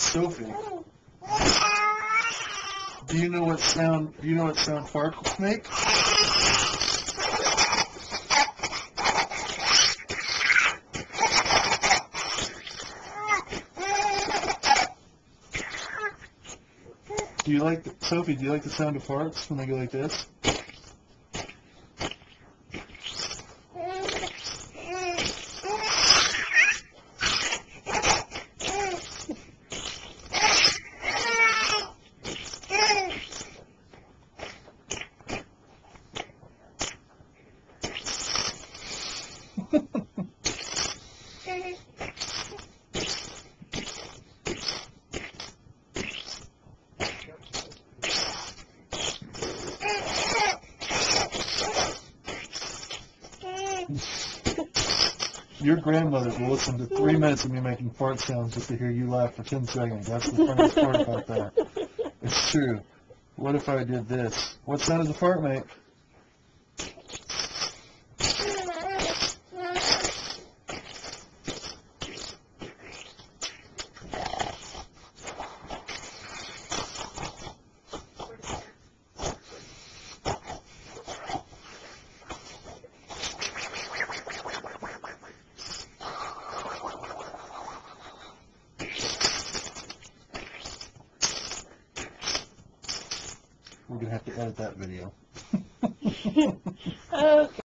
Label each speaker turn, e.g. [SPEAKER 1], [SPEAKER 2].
[SPEAKER 1] Sophie, do you know what sound farts make? Sophie, do you like the sound of farts when they go like this? Your grandmother will listen to 3 minutes of me making fart sounds just to hear you laugh for 10 seconds. That's the funniest part about that. It's true. What if I did this? What sound does a fart make? We're going to have to edit that video.
[SPEAKER 2] Okay.